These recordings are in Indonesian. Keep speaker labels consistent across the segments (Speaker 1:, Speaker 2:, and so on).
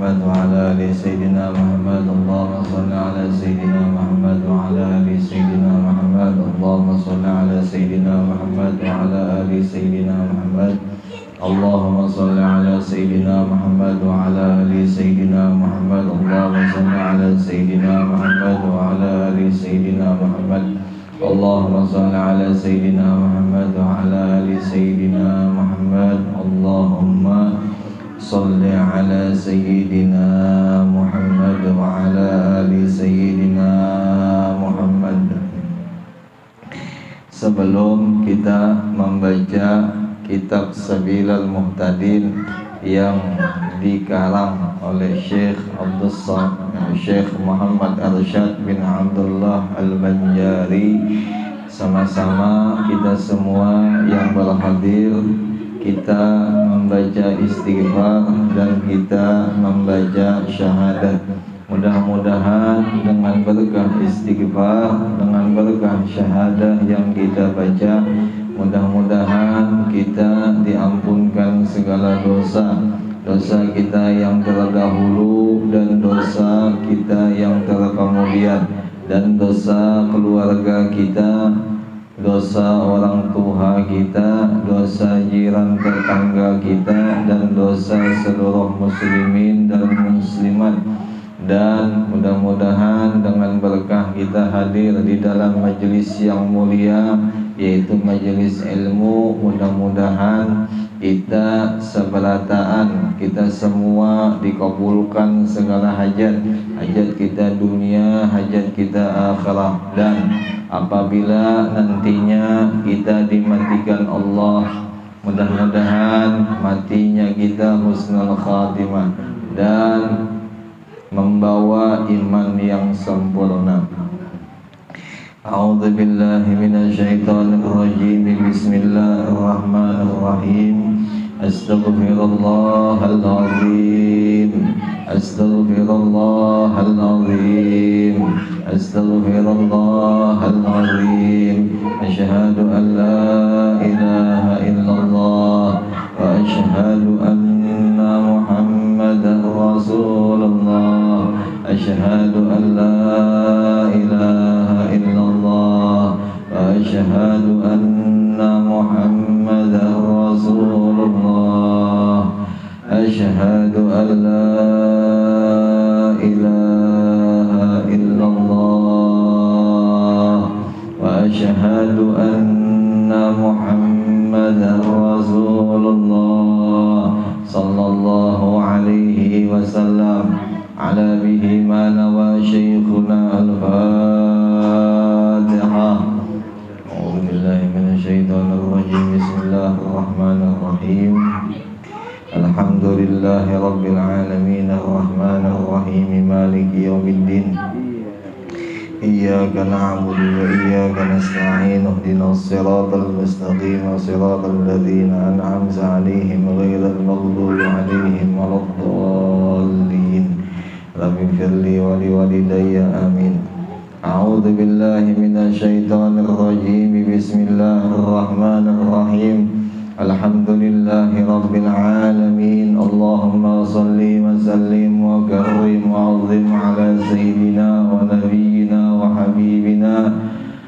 Speaker 1: محمد وعلى آل سيدنا محمد. اللهم صل على سيدنا محمد وعلى آل سيدنا محمد. اللهم صل على سيدنا محمد وعلى آل سيدنا محمد. اللهم صل على سيدنا محمد وعلى آل سيدنا محمد. اللهم صل على سيدنا محمد وعلى آل سيدنا محمد. اللهم صل على سيدنا محمد وعلى آل سيدنا محمد. اللهم صل على سيدنا محمد وعلى آل سيدina Muhammad. Sebelum kita membaca kitab Sabilal Muhtadin yang dikarang oleh Syekh Syekh Muhammad Arsyad bin Abdullah Al-Banjari, sama-sama kita semua yang berhadir, kita membaca istighfar dan kita membaca syahadat. Mudah-mudahan dengan berkah istighfar, dengan berkah syahadah yang kita baca, mudah-mudahan kita diampunkan segala dosa, dosa kita yang terdahulu dan dosa kita yang terkemudian, dan dosa keluarga kita, dosa orang tua kita, dosa jiran tetangga kita, dan dosa seluruh muslimin dan muslimat. Dan mudah-mudahan dengan berkah kita hadir di dalam majelis yang mulia, yaitu majelis ilmu, mudah-mudahan kita seberataan, kita semua dikabulkan segala hajat, hajat kita dunia, hajat kita akhirat. Dan apabila nantinya kita dimatikan Allah, mudah-mudahan matinya kita husnul khatimah dan membawa iman yang sempurna. A'udzu billahi minasyaitonir rajim. Bismillahirrahmanirrahim. Astaghfirullahal azim. Astaghfirullahal azim. Astaghfirullahal azim. Asyhadu an la ilaha illallah wa asyhadu anna Muhammadar Rasulullah. Asyhadu an la ilaha illallah wa asyhadu anna Muhammadar Rasulullah. Asyhadu an la ilaha illallah wa asyhadu anna Muhammadar Rasulullah. Sallallahu alaihi wasallam. Ala bihi ma nawa syekhuna al-Fatihah. A'udzu billahi minasyaitonir rajim. Bismillahirrahmanirrahim. Alhamdulillahi rabbil alamin arrahmanir rahim maliki yaumiddin. Iyyaka na'budu wa iyyaka nasta'in. Ihdinas siratal mustaqim, siratal ladzina an'amta 'alaihim ghairil maghdubi 'alaihim waladdallin. Rabbi firli wa liwalidayya amin. A'udzu billahi minasyaitonir rajim. Bismillahirrahmanirrahim. Alhamdulillahi rabbil alamin. Allahumma salli wa sallim wa karrim wa 'azzim ala sayyidina wa nabiyyina wa habibina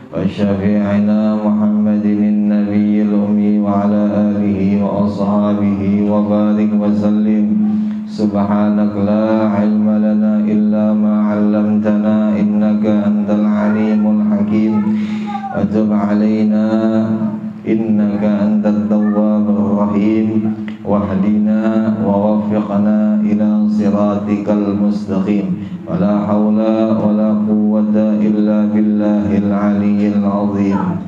Speaker 1: wa syafi'ina Muhammadin nabiyil ummi wa ala alihi wa ashabihi wa barik wa sallim. Subhanak la ilma lana illa ma 'allamtana innaka antal alimul hakim. Wa tub 'alaina innaka antat tawwabur rahim. Wahdina wa waffiqna ila siratikal mustaqim. Wa la hawla wa la quwwata illa billahil aliyyil azim.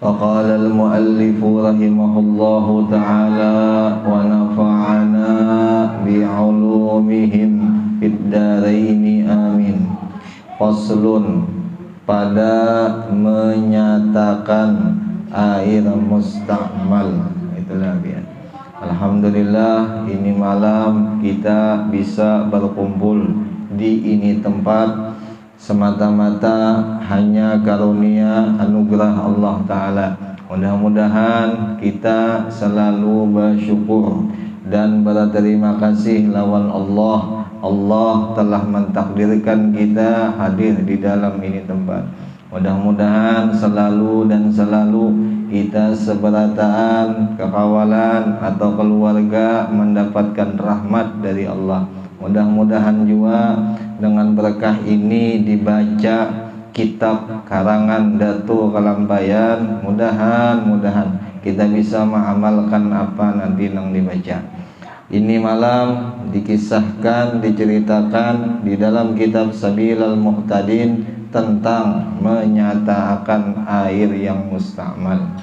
Speaker 1: فقال المؤلف رحمه الله تعالى ونفعنا بعلومهم في الدارين آمين. Faslun, pada menyatakan air mustakmal. Itulah biar. Alhamdulillah, ini malam kita bisa berkumpul di ini tempat semata-mata hanya karunia anugerah Allah Ta'ala. Mudah-mudahan kita selalu bersyukur dan berterima kasih lawan Allah telah mentakdirkan kita hadir di dalam ini tempat. Mudah-mudahan selalu kita seberataan, kekawalan atau keluarga mendapatkan rahmat dari Allah. Mudah-mudahan juga dengan berkah ini dibaca kitab karangan Datuk Kalambayan, mudahan kita bisa mengamalkan apa nanti yang dibaca. Ini malam dikisahkan, diceritakan di dalam kitab Sabilal Muhtadin tentang menyatakan air yang musta'mal.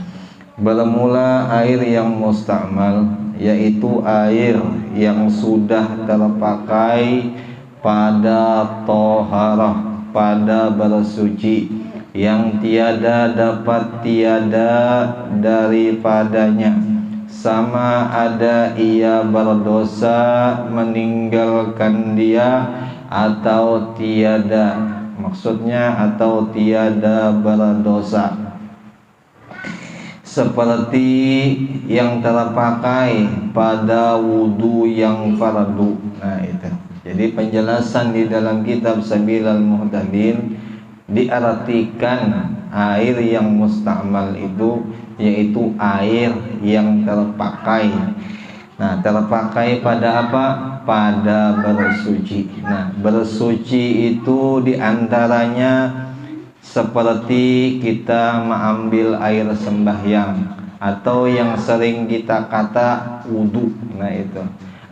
Speaker 1: Bermula air yang musta'mal, yaitu air yang sudah terpakai pada toharah, pada bersuci, yang tiada dapat tiada daripadanya, sama ada ia berdosa meninggalkan dia atau tiada, maksudnya atau tiada berdosa, seperti yang terpakai pada wudu yang fardu. Nah itu. Jadi penjelasan di dalam kitab Sabilal Muhtadin diartikan air yang musta'mal itu yaitu air yang terpakai. Nah, terpakai pada apa? Pada bersuci. Nah, bersuci itu diantaranya seperti kita mengambil air sembahyang, atau yang sering kita kata wudu. Nah itu.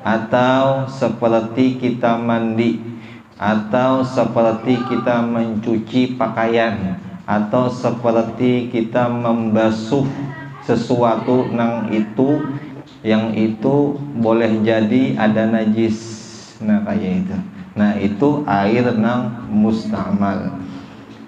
Speaker 1: Atau seperti kita mandi, atau seperti kita mencuci pakaian, atau seperti kita membasuh sesuatu yang itu boleh jadi ada najis. Nah kayak itu. Nah itu air nang musta'mal.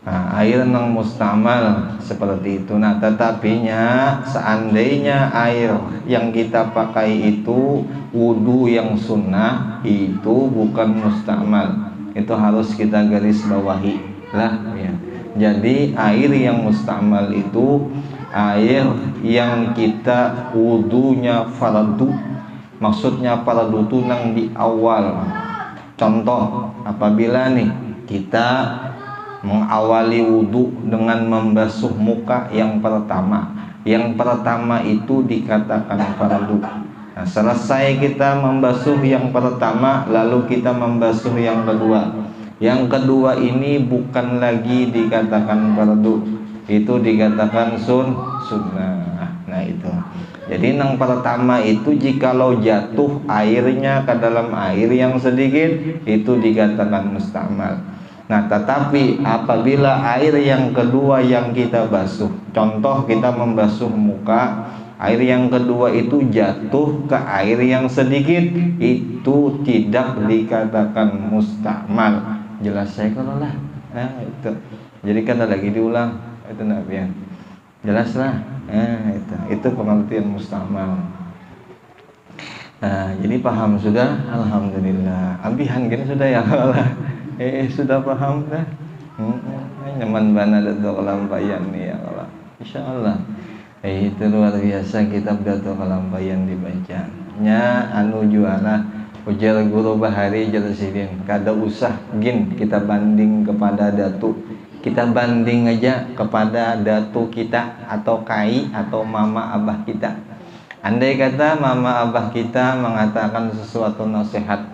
Speaker 1: Nah, air nang musta'mal seperti itu. Nah tetapinya seandainya air yang kita pakai itu wudu yang sunnah, itu bukan musta'mal. Itu harus kita garis bawahi lah ya. Jadi air yang musta'mal itu air yang kita wudunya fardu. Maksudnya fardu itu nang di awal. Contoh, apabila nih kita mengawali wudu dengan membasuh muka yang pertama. Yang pertama itu dikatakan fardu. Nah, selesai kita membasuh yang pertama, lalu kita membasuh yang kedua. Yang kedua ini bukan lagi dikatakan fardu, itu dikatakan sunnah. Nah itu. Jadi yang pertama itu jikalau jatuh airnya ke dalam air yang sedikit, itu dikatakan musta'mal. Nah tetapi apabila air yang kedua yang kita basuh, contoh kita membasuh muka, air yang kedua itu jatuh ke air yang sedikit, itu tidak dikatakan musta'mal. Jelas saya kalau lah. Nah itu. Jadi kan lagi diulang itu nabian. Jelas lah. Nah itu pengertian musta'mal. Nah jadi paham sudah, alhamdulillah. Ambihan gini sudah ya Allah. Sudah paham dah. Nyaman bana Datuk Kalampayan nih ya Allah. Insyaallah. Itu luar biasa kitab Datuk Kalampayan dibaca. Nya anu juara ujar guru bahari Jalsidin. Kada usah gin kita banding kepada Datuk. Kita banding aja kepada Datuk kita atau kai atau mama abah kita. Andai kata mama abah kita mengatakan sesuatu nasihat,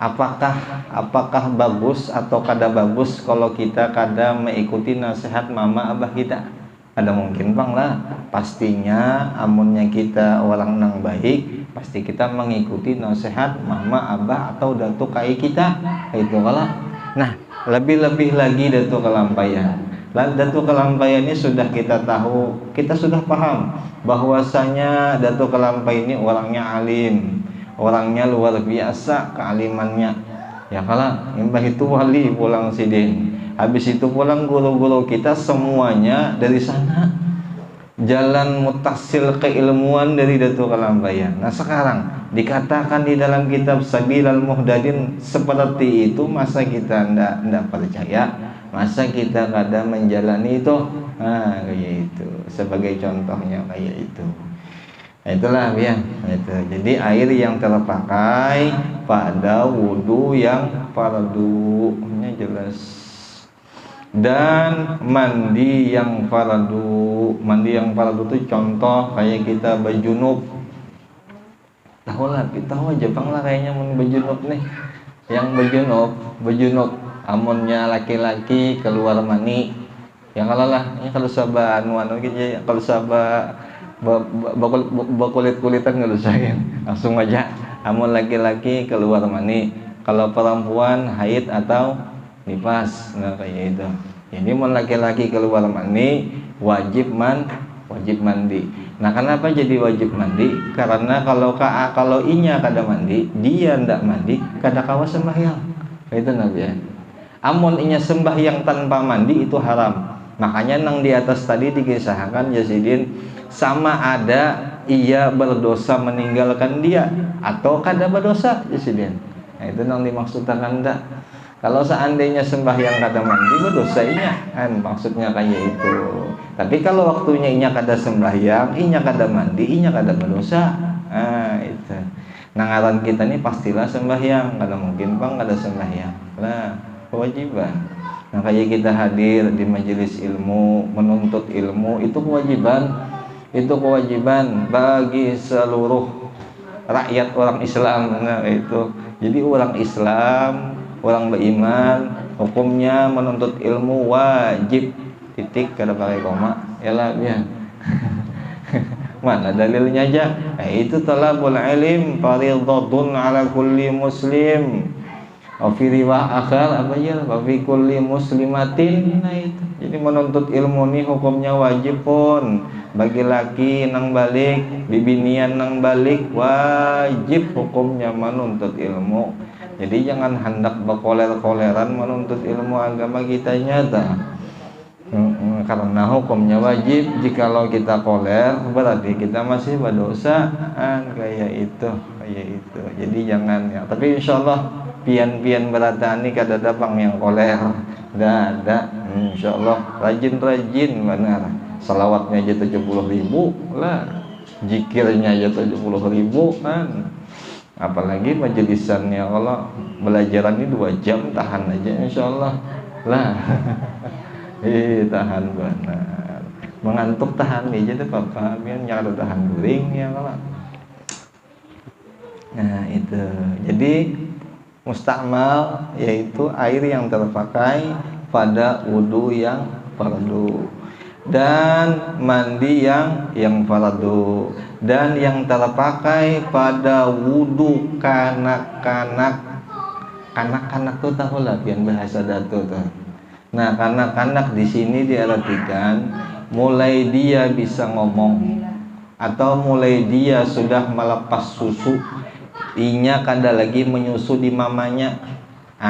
Speaker 1: apakah bagus atau kada bagus kalau kita kada mengikuti nasihat mama abah kita? Ada mungkin bang lah. Pastinya amunnya kita orang nang baik, pasti kita mengikuti nasihat mama abah atau datuk kai kita. Itu kalau. Nah lebih-lebih lagi Datuk Kalampayan. Datuk Kalampayan ini sudah kita tahu, kita sudah paham bahwasanya Datuk Kalampayan ini orangnya alim, orangnya luar biasa kealimannya. Ya kalau imbah itu wali pulang sidin. Habis itu pulang guru-guru kita semuanya dari sana. Jalan mutasil keilmuan dari Datuk Kalampayan. Nah sekarang dikatakan di dalam kitab Sabilal Muhtadin seperti itu, masa kita ndak percaya? Masa kita kada menjalani itu? Nah kayak itu. Sebagai contohnya kayak itu. Nah, itulah ya. Itu. Jadi air yang terpakai pada wudhu yang fardu, ini jelas. Dan mandi yang fardu. Mandi yang fardu itu contoh kayak kita berjunub. Tahu lah, kita tahu Jepang lah kayaknya mau berjunub nih. Yang berjunub, amunnya laki-laki keluar mani. Yang kalau lah, ini kalau sabah anu gitu ya, kalau sabah berkulit-kulitan nggak usah ya. Langsung aja. Amun laki-laki keluar mani. Kalau perempuan haid atau nifas, nah kayak itu. Jadi mau laki-laki keluar mani wajib mandi. Nah, kenapa jadi wajib mandi? Karena kalau inya kada mandi, dia ndak mandi, kada kawa sembahyang. Itu Nabi ya. Amun inya sembahyang tanpa mandi itu haram. Makanya nang di atas tadi dikisahkan Yazidin sama ada ia berdosa meninggalkan dia atau kada berdosa Yazidin. Nah, itu nang dimaksudkan ndak. Kalau seandainya sembahyang kada mandi berdosa inya, kan maksudnya kayak itu. Tapi kalau waktunya inya kada sembahyang, inya kada mandi, inya kada berdosa. Ah, itu. Nangaran kita nih pastilah sembahyang, kada mungkin bang kada sembahyang. Nah, kewajiban. Nah, kayak kita hadir di majelis ilmu, menuntut ilmu itu kewajiban. Itu kewajiban bagi seluruh rakyat orang Islam. Nah, itu. Jadi orang Islam, orang beriman, hukumnya menuntut ilmu wajib, titik, kada pakai koma. Yalah ya. Mana dalilnya aja? Nah, itu talabul ilm fardhatun ala kulli muslim. Fi riwayat akhar apa ya? Wa fi kulli muslimatin. Nah, itu. Jadi menuntut ilmu ini hukumnya wajib pun bagi laki nang balik, bibinian nang balik wajib hukumnya menuntut ilmu. Jadi jangan hendak berkoler-koleran menuntut ilmu agama kita nyata. Karena hukumnya wajib. Jikalau kita koler berarti kita masih berdosa. Kayak itu. Jadi jangan ya. Tapi insyaallah pian-pian beratani kada ada bang yang koler. Dah ada. Insyaallah rajin-rajin benar. Salawatnya aja 70.000 lah. Zikirnya aja 70.000 kan. Apalagi majelisannya kalau belajaran ini 2 jam tahan aja insyaallah lah. Tahan benar. Mengantuk tahan aja deh papa. Biar nyara tahan guring ya kalau. Nah itu. Jadi mustakmal yaitu air yang terpakai pada wudhu yang fardu dan mandi yang fardu dan yang terpakai pada wudhu kanak-kanak tuh tahu lah pian bahasa datu tuh. Nah, kanak-kanak di sini diartikan mulai dia bisa ngomong atau mulai dia sudah melepas susu, inya kada lagi menyusu di mamanya.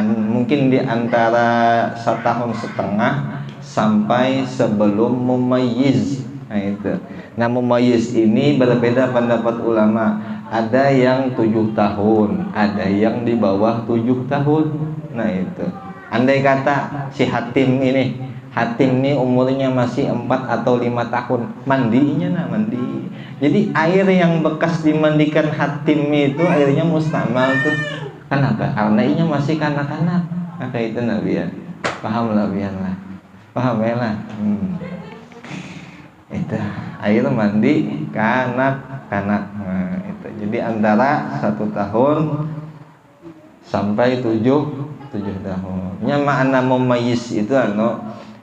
Speaker 1: Mungkin di antara 1,5 tahun sampai sebelum mumayyiz. Nah itu. Nah mumayyiz ini berbeda pendapat ulama. Ada yang 7 tahun, ada yang di bawah 7 tahun. Nah itu. Andai kata si Hatim ini umurnya masih 4 atau 5 tahun, mandinya mandi. Jadi air yang bekas dimandikan Hatim itu airnya mustamal tuh. Kenapa? Karena inya masih kanak-kanak. Nah kayak itu Nabi ya. Paham lah biar lah. Paham ya lah. Itu air mandi kanak-kanak. Nah, itu. Jadi antara 1 tahun sampai 7 tahun. Nya makna mumayyiz itu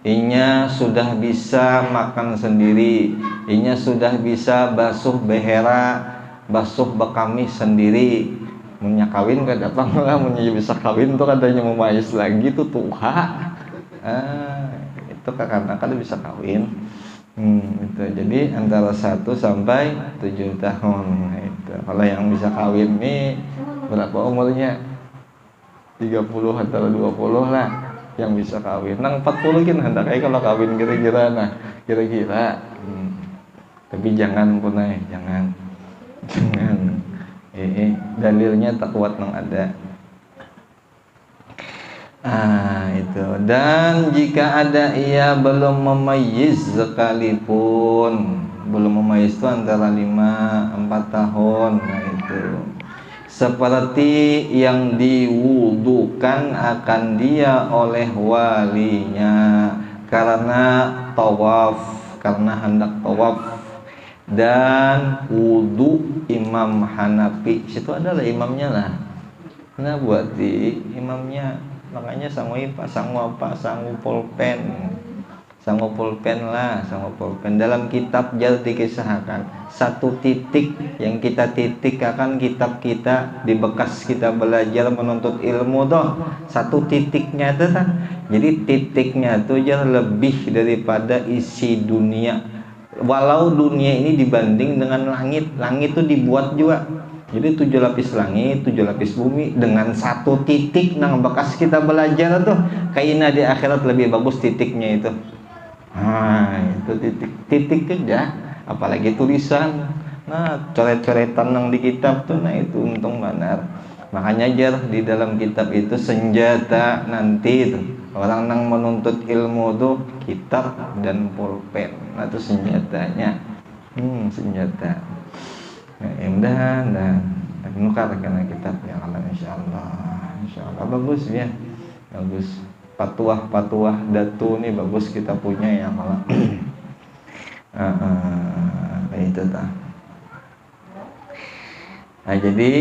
Speaker 1: inya sudah bisa makan sendiri, inya sudah bisa basuh behera, basuh bekami sendiri. Munya kawin kada apa lah, munya bisa kawin tuh katanya mumayyiz lagi tuh tuha. Itu karena kada bisa kawin. Itu. Jadi antara 1 sampai 7 tahun. Itu. Kalau yang bisa kawin nih berapa umurnya? 30 atau 20 lah yang bisa kawin. Nang 40 kan hendak kalau kawin kira-kira kira-kira. Tapi jangan punai, jangan. Dalilnya tak kuat nang ada. Itu. Dan jika ada ia belum memayyiz sekalipun, belum memayyiz itu antara 5-4 tahun. Nah itu. Seperti yang diwudukan akan dia oleh walinya karena tawaf, karena hendak tawaf. Dan wudu Imam Hanafi, situ adalah imamnya lah. Nah buat di imamnya, makanya sanggup pulpen lah. Dalam kitab Jar dikisahkan satu titik yang kita titik akan kitab kita di bekas kita belajar menuntut ilmu tuh, satu titiknya tuh kan. Jadi titiknya tuh Jar lebih daripada isi dunia. Walau dunia ini dibanding dengan langit tuh dibuat juga. Jadi 7 lapis langit, 7 lapis bumi dengan satu titik nang bekas kita belajar tuh. Kayaknya di akhirat lebih bagus titiknya itu. Itu titik aja. Apalagi tulisan. Nah, coret-coretan nang di kitab tuh, nah itu untung benar. Makanya Jar di dalam kitab itu senjata nanti tuh. Orang nang menuntut ilmu tuh kitab dan pulpen. Nah itu senjatanya. Senjata. Nah, dan nukar karena kitabnya Allah insyaallah bagus ya. Bagus. Patuah datu nih bagus kita punya ya Allah. Itu tah. Nah, jadi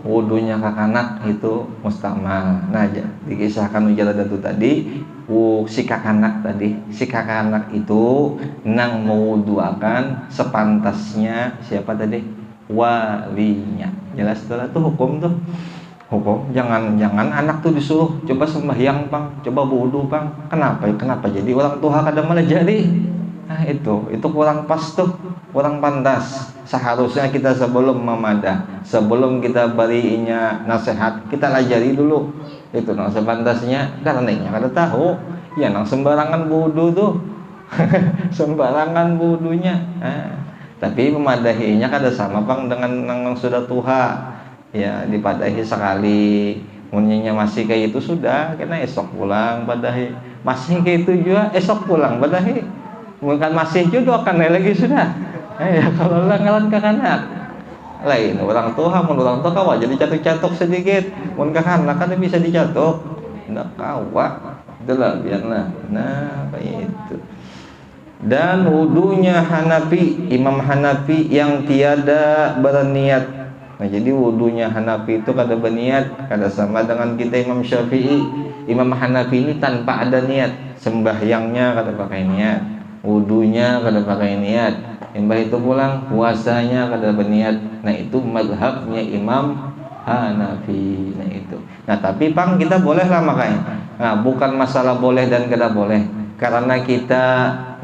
Speaker 1: wudunya kakanak itu mustamal. Nah, dikisahkan ujar datu tadi, si kakanak itu nang mewuduakan sepantasnya siapa tadi? Walinya. Jelas tuh hukum tuh. Hukum jangan anak tuh disuruh coba sembahyang Bang, coba wudu Bang. Kenapa jadi orang tua kada malah jadi. Nah itu kurang pas tuh, kurang pantas. Seharusnya kita sebelum memadah, sebelum kita berinya nasihat, kita lajari dulu itu nang sepantasnya. Karena kada tahu ya nang sembarangan wudu tuh. Sembarangan wudunya. Tapi memadahinya kada sama Bang dengan nang sudah tua. Ya dipadahi sekali, munyinya masih kayak itu sudah kena esok pulang padahi, masih kayak itu juga esok pulang padahi, bukan masih juga akan lagi sudah. Kalau ngalan kakanak lain orang tua, orang tua kawa jadi catok sedikit, mun kakanak kan bisa dicatok, nggak kawa, itulah biarlah. Nah kayak itu. Dan wudunya Hanafi, Imam Hanafi yang tiada berniat. Nah jadi wudunya Hanafi itu kada berniat, kada sama dengan kita Imam Syafi'i. Imam Hanafi ini tanpa ada niat, sembahyangnya kada pakai niat, wudunya kada pakai niat, mbah itu pulang puasanya kada berniat. Nah itu mazhabnya Imam Hanafi. Nah itu. Nah tapi Bang kita boleh lah makanya. Nah bukan masalah boleh dan kada boleh, karena kita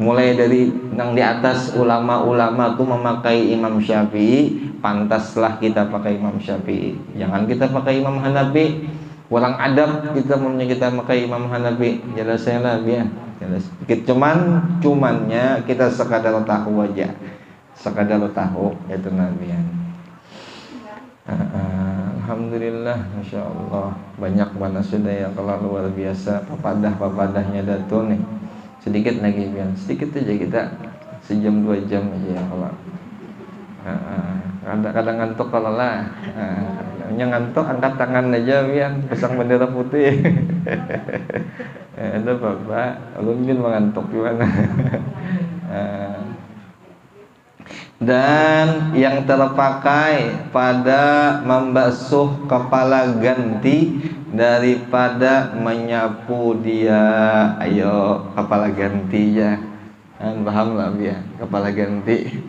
Speaker 1: mulai dari yang di atas ulama-ulama tuh memakai Imam Syafi'i, pantaslah kita pakai Imam Syafi'i. Jangan kita pakai Imam Hanafi. Kurang adab kita pakai Imam Hanafi. Jelas saya lah ya. Jelas. Cumannya kita sekadar tahu aja. Sekadar tahu itu Nabi. Alhamdulillah, Masya Allah. Banyak mana sudah yang kalau luar biasa papadahnya Datu nih. Sedikit lagi biar sedikit aja kita sejam 2 jam aja ya kalau kadang ngantuk kalau lah ngantuk angkat tangan aja biar pasang bendera putih. Ada bapak lu mungkin mengantuk gimana. Dan yang terpakai pada membasuh kepala ganti daripada menyapu dia. Ayo kepala ganti ya, paham lah dia kepala ganti.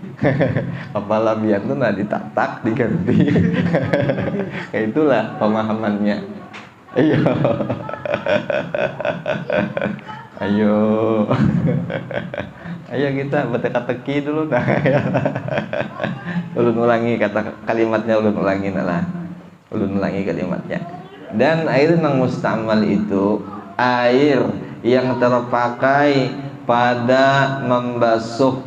Speaker 1: Kepala biar tuh nah ditatak diganti. Kayak itulah pemahamannya. Ayo kita berteka-teki dulu nah. Ulun ulangi kalimatnya, ulun ulangi kalimatnya. Dan air nang mustamal itu air yang terpakai pada membasuh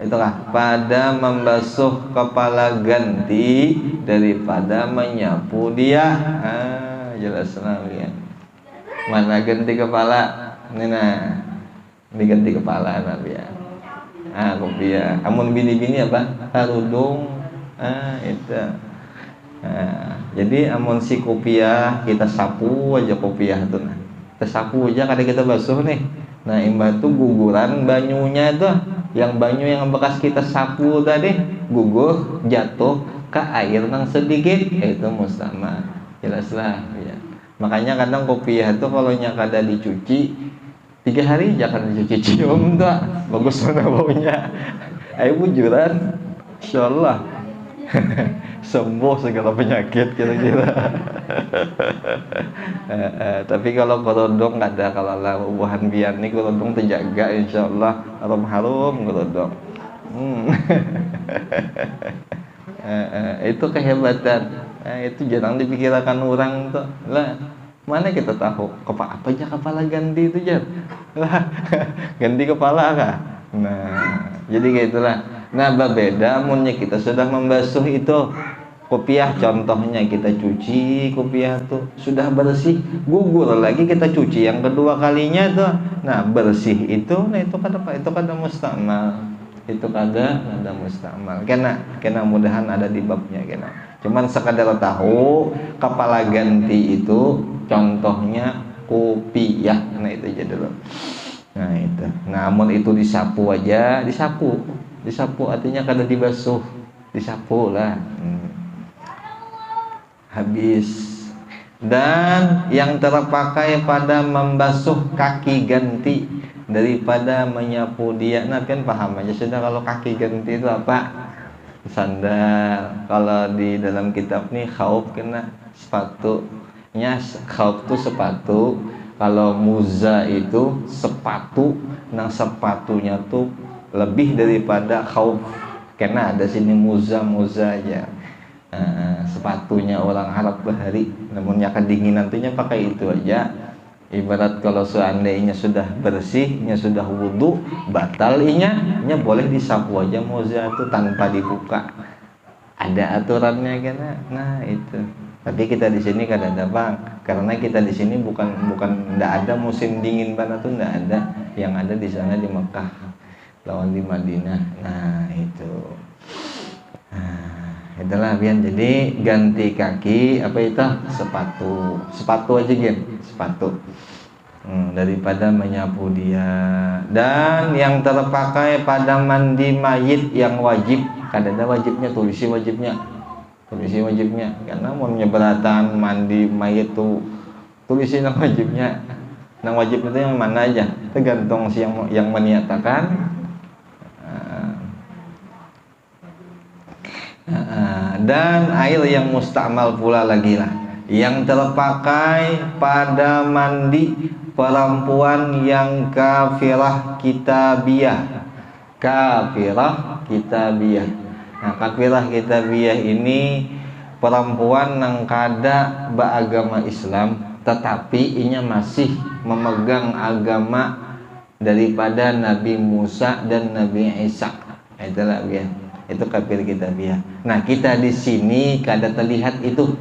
Speaker 1: itulah pada membasuh kepala ganti daripada menyapu dia. Jelas ya. Mana ganti kepala? Ini nah, diganti kepala nabi ya. Kopiah. Amun bini-bini apa? Harudung. Itu. Jadi amun si kopiah kita sapu aja kopiah tuh nah. Kita sapu aja kadang kita basuh nih. Nah, imbah tuh guguran banyunya itu, yang banyu yang bekas kita sapu tadi gugur jatuh ke air yang sedikit, itu mustama. Jelaslah ya. Makanya kadang kopiah itu kalau nya kada dicuci 3 hari jangan dicuci cium tuh. Bagus mana baunya. Ayo bujuran. Insyaallah. Sembuh segala penyakit kira-kira. Tapi kalau kerodong nggak ada, kalau lah buahan biar nih kerodong terjaga insyaallah harum kerodong. Itu kehebatan. Itu jarang dipikirkan orang tuh lah. Mana kita tahu apa aja kepala ganti itu jar lah. Ganti kepala kah? Nah jadi kayak itulah. Nah berbeda munnya kita sudah membasuh itu kopiah, contohnya kita cuci kopiah tuh sudah bersih, gugur lagi kita cuci yang kedua kalinya tuh. Nah bersih itu, nah itu kada apa? Itu kada mustamal. Itu kada mustamal. Kena mudahan ada di babnya kena. Cuman sekadar tahu kepala ganti itu contohnya kopiah. Nah itu aja dulu. Nah itu. Nah amun itu disapu aja, disapu artinya kada dibasuh, disapu lah. Habis. Dan yang terpakai pada membasuh kaki ganti daripada menyapu dia. Nah kan paham aja sudah kalau kaki ganti itu apa? Sandal. Kalau di dalam kitab nih khauf kena sepatunya. Khauf itu sepatu. Kalau muza itu sepatu. Nah sepatunya tuh lebih daripada khauf. Karena ada sini muza aja. Sepatunya orang Arab bahari, namun yang kedingin nantinya pakai itu aja. Ibarat kalau seandainya sudah bersih, nya sudah wudu, batal nya boleh disapu aja muza itu tanpa dibuka. Ada aturannya kan? Nah itu. Tapi kita di sini kan ada bang, karena kita di sini bukan ndak ada musim dingin banget tuh ndak ada. Yang ada di sana di Mekah, lawan di Madinah. Nah itu. Itulah biar jadi ganti kaki apa itu sepatu aja sepatu daripada menyapu dia. Dan yang terpakai pada mandi mayit yang wajib, kadang wajibnya tulisi wajibnya karena mau nyeberatan mandi mayit tuh tulisi yang wajibnya. Yang wajib itu yang mana aja tergantung si yang meniatakan. Dan air yang mustamal pula lagi lah, yang terpakai pada mandi perempuan yang kafirah kitabiyah. Nah kafirah kitabiyah ini perempuan yang kada beragama Islam, tetapi inya masih memegang agama daripada Nabi Musa dan Nabi Isa. Itulah dia. Itu kafir kitabiyah. Nah kita di sini kada terlihat itu,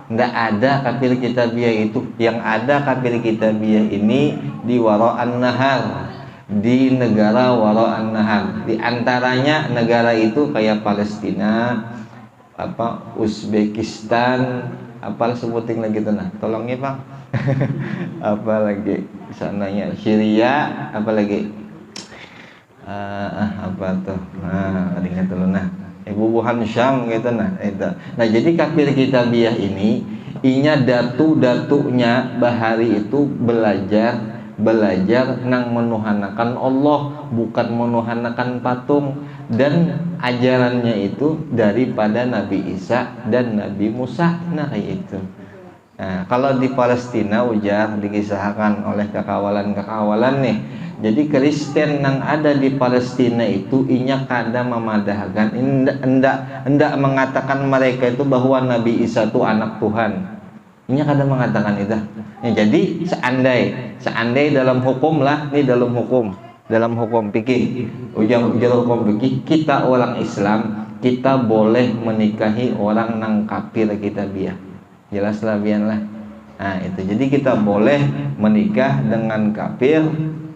Speaker 1: ndak ada kafir kitabiyah itu. Yang ada kafir kitabiyah ini di wara'an nahar, di negara wara'an nahar. Di antaranya negara itu kayak Palestina, Uzbekistan, sebutin lagi tuh nah. Tolong ya Bang. Apa lagi sananya Syria, apa lagi? Apa tuh? Nah, ingat dulu nah. Bubuhan Syam gitu nah. Itu. Nah, jadi kafir kitabiyah ini inya datu-datunya bahari itu belajar nang menuhanakan Allah, bukan menuhanakan patung, dan ajarannya itu daripada Nabi Isa dan Nabi Musa. Nah, kayak itu. Nah, kalau di Palestina ujar dikisahkan oleh kekawalan nih. Jadi Kristen yang ada di Palestina itu inya kada memadahkan, enggak mengatakan mereka itu bahwa Nabi Isa itu anak Tuhan. Inya kada mengatakan itu. Ya, jadi seandai dalam hukum lah, ini dalam hukum. dalam hukum fikih, jalur hukum fikih, kita orang Islam, kita boleh menikahi orang nang kafir kita biar. Jelas lah biar lah. Nah itu, jadi kita boleh menikah dengan kafir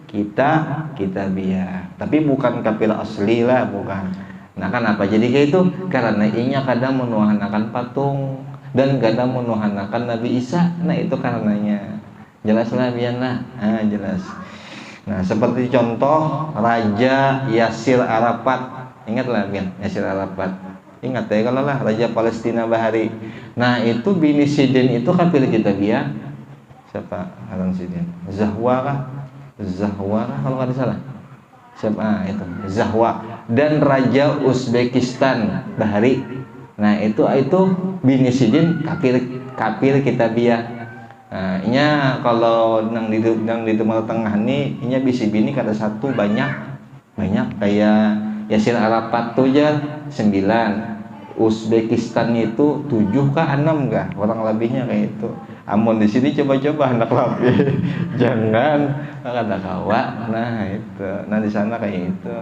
Speaker 1: kita biar, tapi bukan kafir asli lah, bukan. Nah kenapa jadi kayak itu? Karena inya kadang menuhanakan patung dan kadang menuhanakan Nabi Isa. Nah itu karenanya. Jelas lah biar lah. Nah jelas. Nah seperti contoh Raja Yasir Arafat. Ingatlah biar Yasir Arafat. Ingat ya kalau lah Raja Palestina Bahari. Nah itu bini Sidin itu kafir kita biar. Siapa Haran Sidin? Zahwa kalau nggak salah. Siapa itu? Zahwa. Dan Raja Uzbekistan Bahari. Nah itu bini Sidin kafir kita biar. Nah, inya kalau nang di Timur Tengah nih, inya bisi bini kada satu banyak kayak Yasir Arafat tuh aja 9. Uzbekistan itu 7 kah 6 kah orang lebihnya kayak itu. Amun di sini coba-coba hendak lebih jangan kada kawa. Nah itu, nah di sana kayak itu.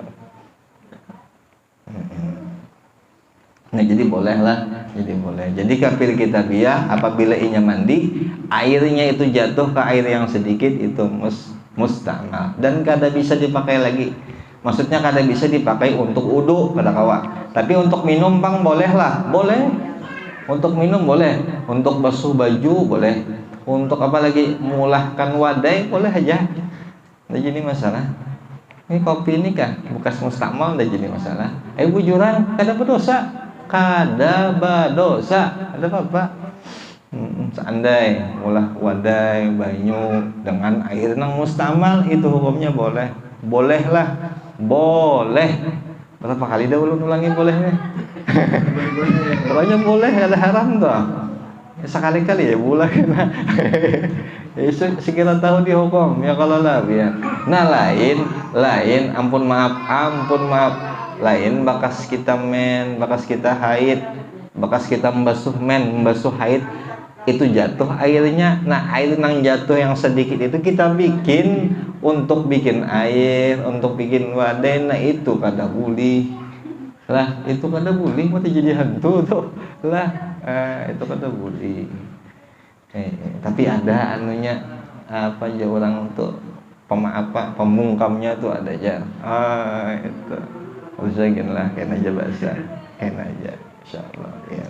Speaker 1: Nah jadi boleh lah, jadi kafir kita biar apabila inya mandi, airnya itu jatuh ke air yang sedikit, itu mustamal dan kada bisa dipakai lagi. Maksudnya kada bisa dipakai untuk wudu kada kawa. Tapi untuk minum bang boleh lah, boleh. Untuk minum boleh, untuk basuh baju boleh, untuk apa lagi mulahkan wadai boleh aja. Tidak jadi masalah. Ini kopi ini kan bekas mustamal, tidak jadi masalah. Bujuran kada berdosa, ada apa-apa. Seandai mulah wadai banyu dengan air nang mustamal, itu hukumnya boleh. Berapa kali dah ulun ulangin bolehnya? Pokoknya boleh, ada haram tuh. Sekali-kali ya boleh. Sekira tahu di hukum ya kalau lah ya. Nah lain ampun maaf. Lain bakas kita haid, bakas kita membasuh haid, itu jatuh airnya. Nah air nang jatuh yang sedikit itu kita bikin untuk bikin air, untuk bikin wadah. Nah itu kada boleh lah, itu kada boleh, mati jadi hantu tuh lah. Itu kada boleh. Tapi ada anunya apa aja orang untuk pemungkamnya tuh ada aja. Itu usahakan lah, kena aja bahasa, kena aja insyaallah ya.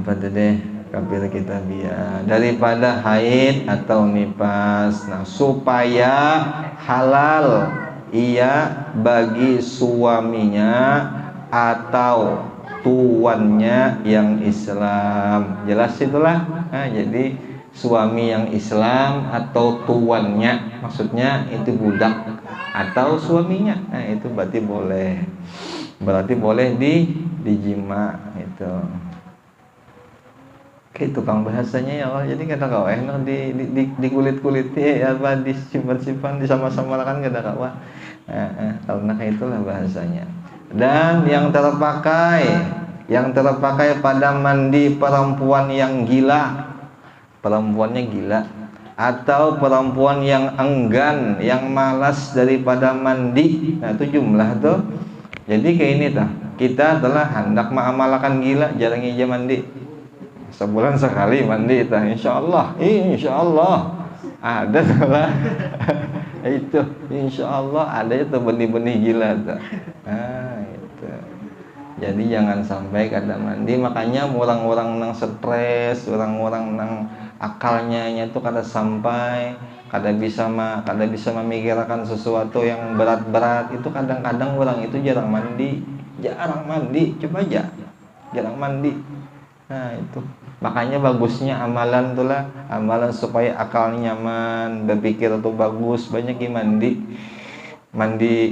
Speaker 1: Apa deh kafir kita biar daripada haid atau nifas. Nah supaya halal ia bagi suaminya atau tuannya yang Islam. Jelas itulah. Nah, jadi suami yang Islam atau tuannya, maksudnya itu budak atau suaminya. Nah itu berarti boleh dijima itu. Kayak tukang bahasanya ya Allah. Jadi kata kau enak di kulit ya apa disimpan disama-samakan kata kau. Karena itulah bahasanya. Dan yang terpakai pada mandi perempuan yang gila, perempuannya gila, atau perempuan yang enggan, yang malas daripada mandi. Nah itu jumlah tuh. Jadi kayak ini tah, kita telah hendak mengamalkan gila, jarang aja mandi, sebulan sekali mandi tah, insya Allah ada telah itu, insya Allah ada itu benih-benih gila tuh. Nah itu, jadi jangan sampai kada mandi. Makanya orang-orang nang stres, orang-orang nang akalnya itu kada sampai, kada bisa memikirkan sesuatu yang berat-berat, itu kadang-kadang orang itu jarang mandi, coba aja jarang mandi. Nah itu makanya bagusnya amalan itulah, amalan supaya akalnya nyaman, berpikir itu bagus, banyak yang mandi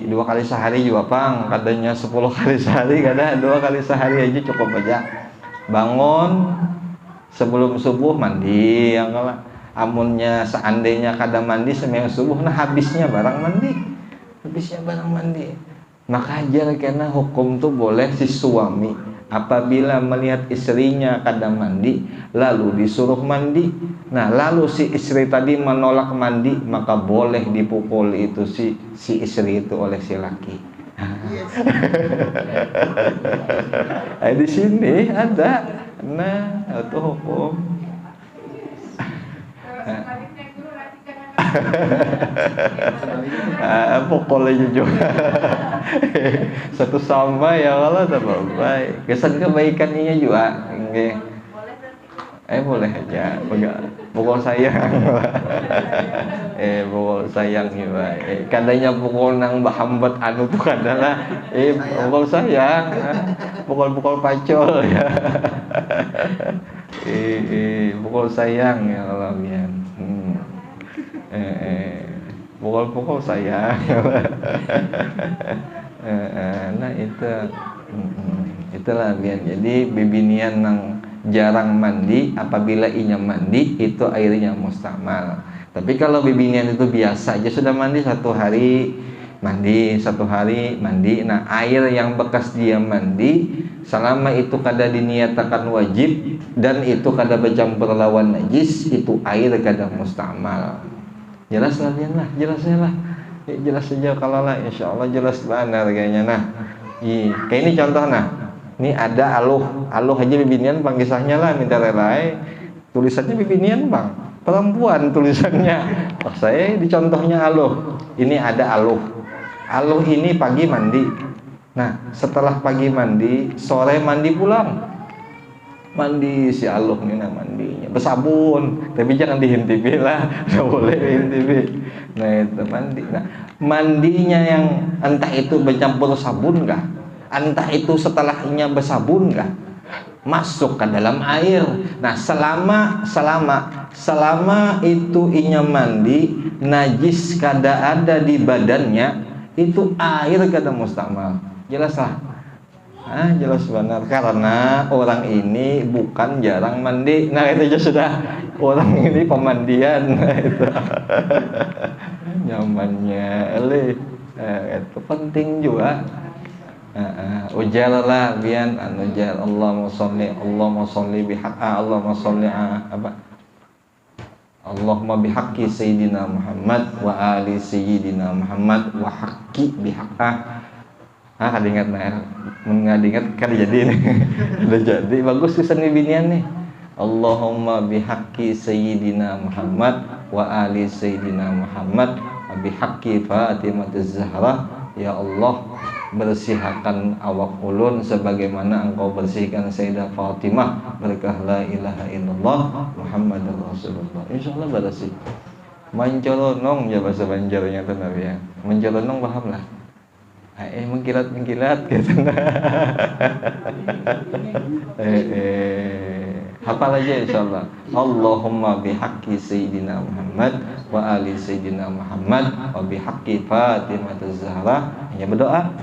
Speaker 1: 2 kali sehari juga pang, kadanya 10 kali sehari, kadang 2 kali sehari aja cukup aja. Bangun sebelum subuh mandi, yang kalau amunnya seandainya kada mandi sembahyang subuh, nah habisnya barang mandi. Maka aja karena hukum tuh boleh si suami apabila melihat istrinya kada mandi lalu disuruh mandi, nah lalu si istri tadi menolak mandi, maka boleh dipukul itu si istri itu oleh si laki. Di sini ada, nah itu hukum. Pokoknya juga satu sama ya kalau tambah baik. Kesan kebaikannya juga, boleh aja, pukul sayang, pukul sayang juga. Kadanya pukul nang bahambat anu tuh kadalah, pukul sayang, pukul pacol ya, pukul sayang ya kalau biar. Pukul sayang. Nah itulah biar. Jadi bibinian nang jarang mandi, apabila inya mandi itu airnya mustamal. Tapi kalau bibinian itu biasa aja sudah mandi satu hari mandi, nah air yang bekas dia mandi selama itu kada diniatakan wajib dan itu kada bercampur lawan najis, itu air kada mustamal. Jelas lah, jelasnya lah. Jelas saja kalau lah, insya Allah jelas benar kayaknya. Nah, kayak ini contoh nah. Ini ada aluh aja bibinian bang, kisahnya lah minta relai. Tulisannya bibinian bang, perempuan tulisannya. Saya di contohnya aluh. Ini ada aluh ini pagi mandi. Nah, setelah pagi mandi, sore mandi pulang. Mandi si aluh ini mandinya bersabun, tapi jangan dihintip lah, nggak boleh dihintip. Nah itu mandi. Nah mandinya yang entah itu bercampur sabun kah, entah itu setelahnya bersabun kah, masuk ke dalam air. Nah selama itu inya mandi, najis kada ada di badannya, itu air kada mustamal. Jelas lah. Jelas benar, karena orang ini bukan jarang mandi. Nah itu aja sudah, orang ini pemandian. Nah, itu nyamannya itu penting juga. Ujar lah biar ujar Allahumma sholli Allahumma bihaqqi sayyidina Muhammad wa ali sayyidina Muhammad wa haqqi bihaqqah. Kada ingat kada jadi nih. Udah jadi bagus tulisan binian nih. Allahumma bihaqqi sayyidina Muhammad wa ali sayyidina Muhammad wa bihaqqi Fatimah Zahra. Ya Allah, bersihkan awak ulun sebagaimana engkau bersihkan Sayyidah Fatimah, berkah la ilaha illallah Muhammadur Rasulullah. Insyaallah bersih. Mencolonong ya bahasa Banjarnya tuh Nabi ya. Mencolonong paham lah. Mengkilat gitu. Hafal aja insyaallah. Allahumma bihaqqi sayyidina Muhammad wa ali sayyidina Muhammad wa bihaqqi Fatimah Zahra. Hanya berdoa,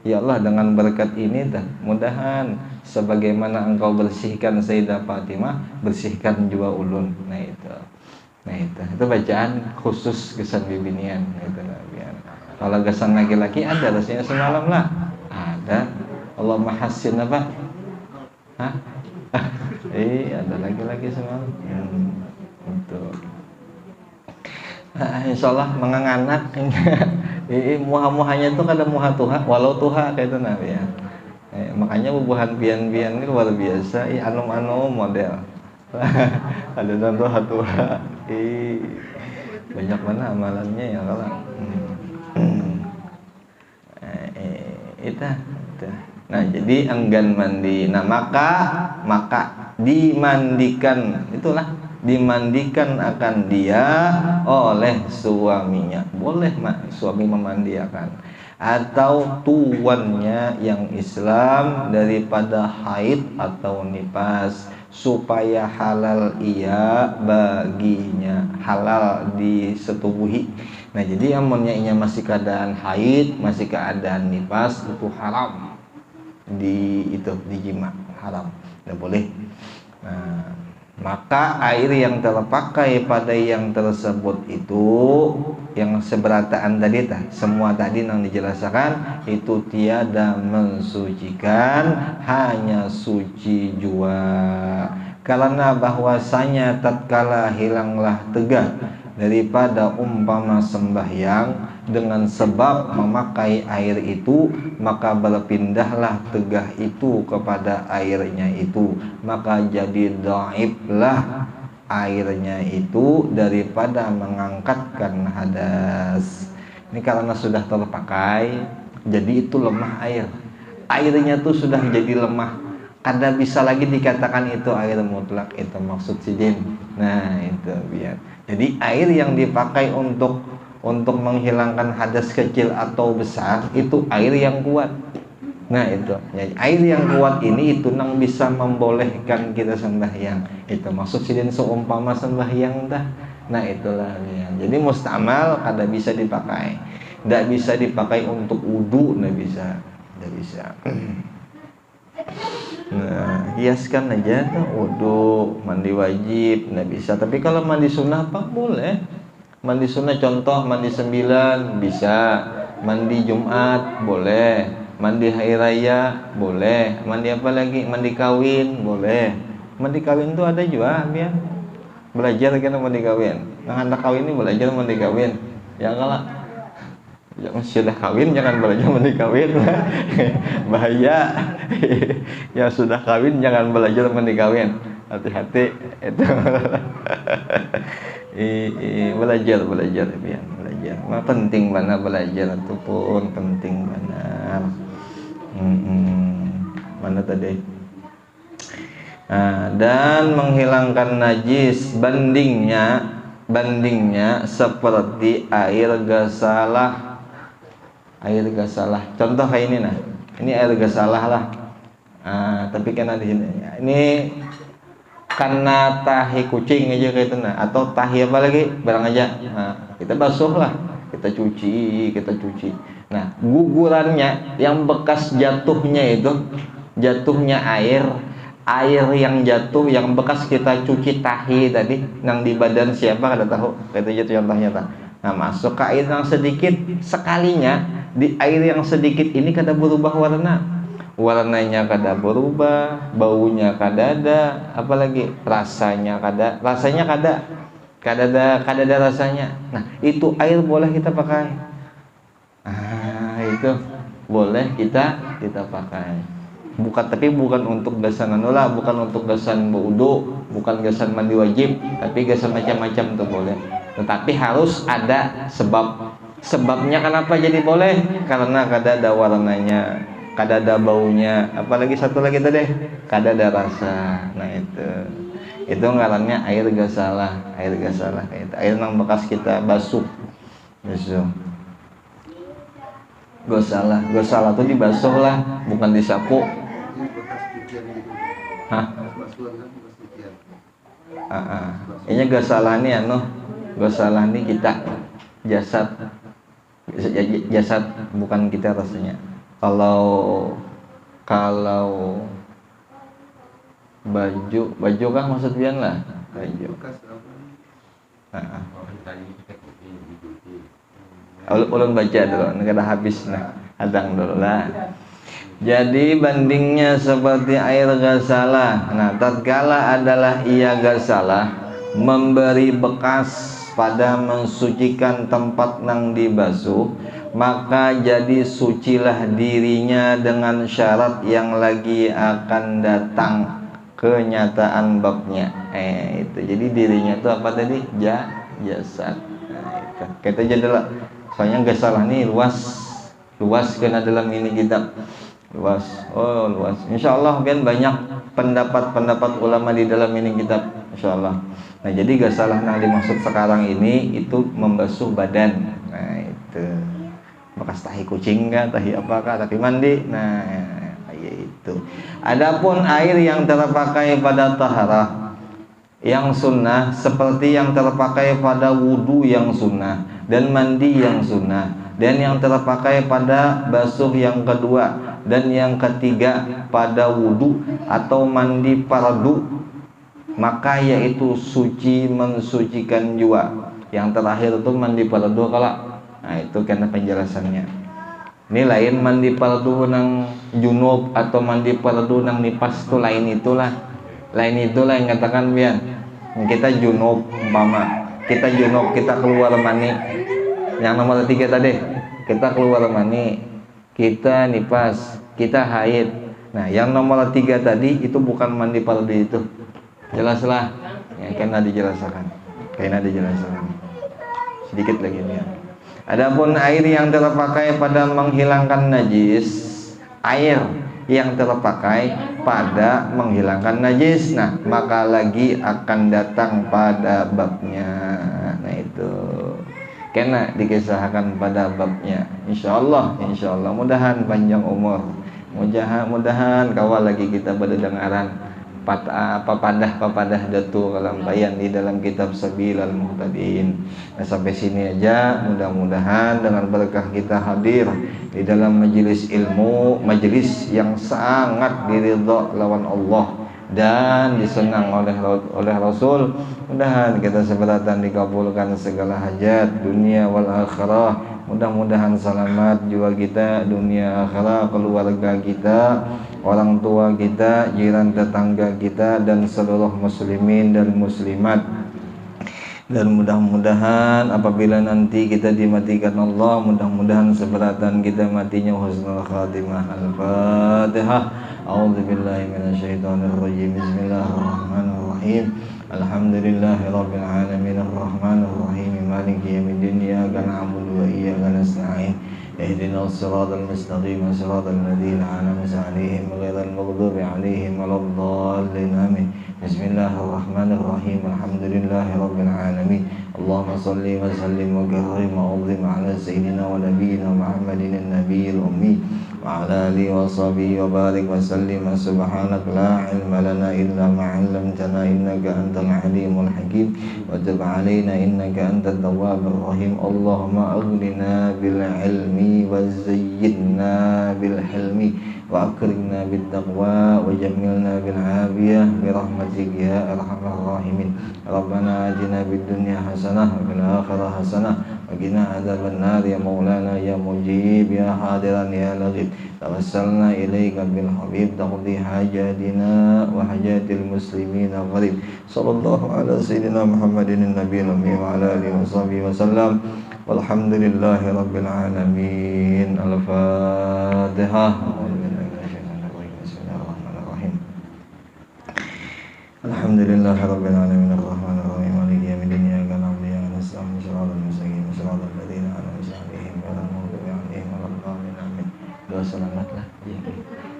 Speaker 1: ya Allah dengan berkat ini mudahan sebagaimana engkau bersihkan Sayyidah Fatimah, bersihkan juga ulun. Nah itu bacaan khusus kesan bibinian itu biar. Kalau kesan laki-laki ada rasanya semalam lah. Ada. Allah mahassin apa? Ada laki-laki semalam. Untuk insyaallah menganganak. Muha-muhanya itu kada muha tuha, walau tuha kayak itu Nabi ya. Makanya bubuhan pian-pian ini luar biasa. Anu model. Ada contoh tuha. Banyak mana amalannya ya kalau. Itu. Nah jadi enggan mandi. Nah maka dimandikan, itulah dimandikan akan dia oleh suaminya. Boleh suami memandikan atau tuannya yang Islam daripada haid atau nifas, supaya halal ia baginya, halal disetubuhi. Nah jadi amunnya inya masih keadaan haid, masih keadaan nifas, itu haram dijima, haram, tidak boleh. Nah maka air yang terpakai pada yang tersebut itu yang seberataan tadi semua tadi yang dijelaskan itu tiada mensucikan, hanya suci jua. Karena bahwasanya tatkala hilanglah tegah daripada umpama sembahyang dengan sebab memakai air itu, maka berpindahlah tegah itu kepada airnya itu, maka jadi dhaiflah airnya itu daripada mengangkatkan hadas. Ini karena sudah terpakai, jadi itu lemah air. Airnya tuh sudah jadi lemah, kada bisa lagi dikatakan itu air mutlak, itu maksud sidin. Nah itu biar. Jadi air yang dipakai untuk menghilangkan hadas kecil atau besar itu air yang kuat. Nah itu ya, air yang kuat ini itu nang bisa membolehkan kita sembahyang. Itu maksud sidin seumpama sembahyang dah. Nah itulah ya. Jadi mustamal kada bisa dipakai. Tidak bisa dipakai untuk wudu, tidak bisa. Tidak bisa. Nah, hiaskan aja tuh wudu, mandi wajib, tidak bisa. Tapi kalau mandi sunnah apa boleh. Mandi sunnah contoh mandi 9 bisa, mandi Jumat boleh, mandi hari raya boleh, mandi apa lagi, mandi kawin boleh. Mandi kawin tuh ada juga biar belajar kan mandi kawin. Nah anak kawin ini belajar mandi kawin. Ya kalau yang sudah kawin jangan belajar mandi kawin. Bahaya. Yang sudah kawin jangan belajar mandi kawin. Hati-hati itu. Belajar biar belajar. Mah penting mana belajar itu pun penting mana. Mana tadi? Nah, dan menghilangkan najis bandingnya seperti air gasalah. Air gasalah. Contoh kayak ini nah. Ini air gasalah lah. Tapi karena di sini ini karena tahi kucing aja kayak itu nah, atau tahi apa lagi barang aja. Nah, kita basuh lah, kita cuci. Nah, gugurannya yang bekas jatuhnya air yang jatuh yang bekas kita cuci tahi tadi yang di badan siapa kada tahu. Itu aja contohnya ta. Nah, masuk ke air yang sedikit sekalinya, di air yang sedikit ini kada berubah warnanya kada berubah, baunya kada ada, apalagi rasanya kada ada rasanya. Nah, itu air boleh kita pakai. Itu boleh kita pakai. Bukan untuk gasan anula, bukan untuk gasan wudu, bukan gasan mandi wajib, tapi gasan macam-macam tuh boleh. Tetapi harus ada sebab. Sebabnya kenapa jadi boleh? Karena kada ada warnanya, kada ada baunya, apalagi satu lagi tadi kada ada rasa. Nah itu ngarannya air gasalah itu air yang bekas kita basuh. Gasalah itu dibasuh lah, bukan disapu. Ini gasalah nih gasalah nih kita jasad bukan kita rasanya. Kalau baju kah maksud pian lah baju. Ulun baca dulu, negara habis nah, hadang dulu lah. Jadi bandingnya seperti air gasalah. Nah, tatkala adalah ia gasalah memberi bekas pada mensucikan tempat nang dibasuh, maka jadi sucilah dirinya dengan syarat yang lagi akan datang kenyataan babnya. Itu jadi dirinya itu apa tadi? Jasad. Itu kita jadilah. Soalnya gasalah nih luas kena dalam ini kitab. Luas. Insyaallah kan banyak pendapat ulama di dalam ini kitab, insyaallah. Nah, jadi gasalah yang dimaksud sekarang ini itu membasuh badan. Nah, itu bekas tahi kucing kah, tahi apakah, tapi mandi. Nah, itu. Adapun air yang terpakai pada taharah yang sunnah seperti yang terpakai pada wudu yang sunnah dan mandi yang sunnah, dan yang terpakai pada basuh yang kedua dan yang ketiga pada wudu atau mandi fardu. maka yaitu suci mensucikan jua. Yang terakhir itu mandi fardu kala. Nah itu karena penjelasannya. Ini lain mandi fardu nang junub atau mandi fardu nang nipas itu lain itulah. Lain itulah yang katakan biar kita junub umpama kita junub kita keluar mani. Yang nomor 3 tadi kita keluar mani, kita nipas, kita haid. Nah yang nomor 3 tadi itu bukan mandi fardu itu. Jelaslah ya, karena dijelaskan. Sedikit lagi nih. Adapun air yang terpakai pada menghilangkan najis, air yang terpakai pada menghilangkan najis, nah maka lagi akan datang pada babnya. Nah itu karena dikisahkan pada babnya. Insyaallah mudahan panjang umur. Mudahan kawal lagi kita berdengaran papadah datu kalampayan di dalam kitab Sabilal Muhtadin. Nah, sampai sini aja, mudah-mudahan dengan berkah kita hadir di dalam majelis ilmu, majelis yang sangat diridho lawan Allah dan disenang oleh Rasul. Mudahan kita seberatan dikabulkan segala hajat dunia wal akhirah. Mudah-mudahan selamat jiwa kita dunia akhirat, keluarga kita, orang tua kita, jiran tetangga kita, dan seluruh muslimin dan muslimat. Dan mudah-mudahan apabila nanti kita dimatikan Allah, mudah-mudahan seberatan kita matinya husnul khatimah. Al-Fatihah. A'udzubillahi minasyaitonirrajim. Bismillahirrahmanirrahim. Alhamdulillahirabbil alamin arrahmanir rahim maliki yaumiddin iyyaka na'budu wa iyyaka nasta'in ihdinas siratal mustaqim siratal ladzina an'amta 'alaihim ghairil maghdubi 'alaihim waladdallin amin. Bismillahirrahmanirrahim. Alhamdulillahirabbil alamin. Allahumma shalli wa sallim wa karrim wa 'azzim 'ala sayyidina wa nabiyyina Muhammadin an-nabiyil ummi wa 'ala alihi wa sahbihi wa barik wa sallim. Subhanaka la ilma lana illa ma 'allamtana innaka antal alimul hakim wa tub 'alaina innaka antat tawwabur rahim. Allahumma aghnina bil ilmi wa zayyinna bil hilmi wa akrimna bit taqwa wa jammilna bil afiyah bi rahmatika ya arhamar rahimin. Rabbana atina fid dunya hasanah wa fil akhirati hasanah wa qina adzabannar ya maulana ya mujib ya hadiran ya latif. Tawassalna ilaika bil habib taqdi hajatina wa hajatil muslimin gharib. Sallallahu ala sayyidina Muhammadin nabiyil ummi wa ala alihi wa sahbihi wa sallam. Walhamdulillahi rabbil alamin. Al-Fatihah. Alhamdulillahi rabbil alamin arrahmanir rahim maliki yaumiddin iyyaka na'budu wa iyyaka nasta'in shiratal mustaqim shiratal ladzina an'amta 'alaihim ghairil maghdubi 'alaihim waladdallin amin. Doa selamatlah.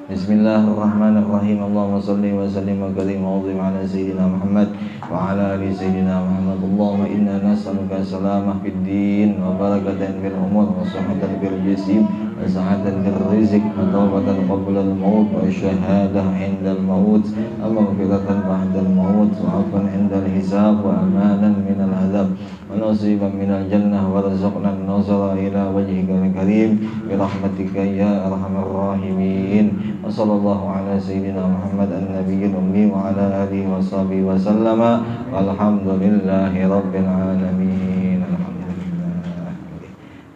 Speaker 1: Bismillahirrahmanirrahim. Allahumma shalli wa sallim wa karim wa 'azzim 'ala sayyidina Muhammad wa 'ala ali sayyidina Muhammad. Allahumma inna nas'aluka salamah fid din wa barakatan fil umur wa sihhatan fil jism wa sa'atan fil rizq wa tawbatan qabla al maut wa syahadah 'inda al maut wa maghfiratan ba'da al maut wa 'afwan 'inda al hisab wa amanan min al 'adzab wa nasiban min al jannah wa rizqna an-nazara ila wajhika al karim bi rahmatika ya arhamar rahimin. Wa sallallahu ala sayyidina Muhammad an-nabiyil ummi wa ala alihi wa sahbihi wa sallama walhamdulillahi rabbil alamin. Alhamdulillah.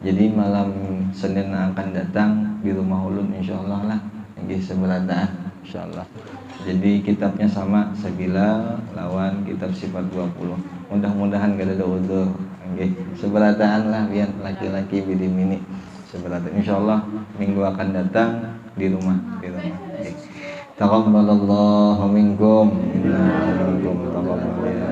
Speaker 1: Jadi malam Senin akan datang di rumah ulun insyaallah lah nggih seberataan insyaallah. Jadi kitabnya sama Sabila lawan kitab sifat 20. Mudah-mudahan kada ada udzur nggih seberataan lah biar laki-laki bidimini seberataan insyaallah minggu akan datang di rumah. Taqabbalallahu minkum. Inna minkum taqabbal ya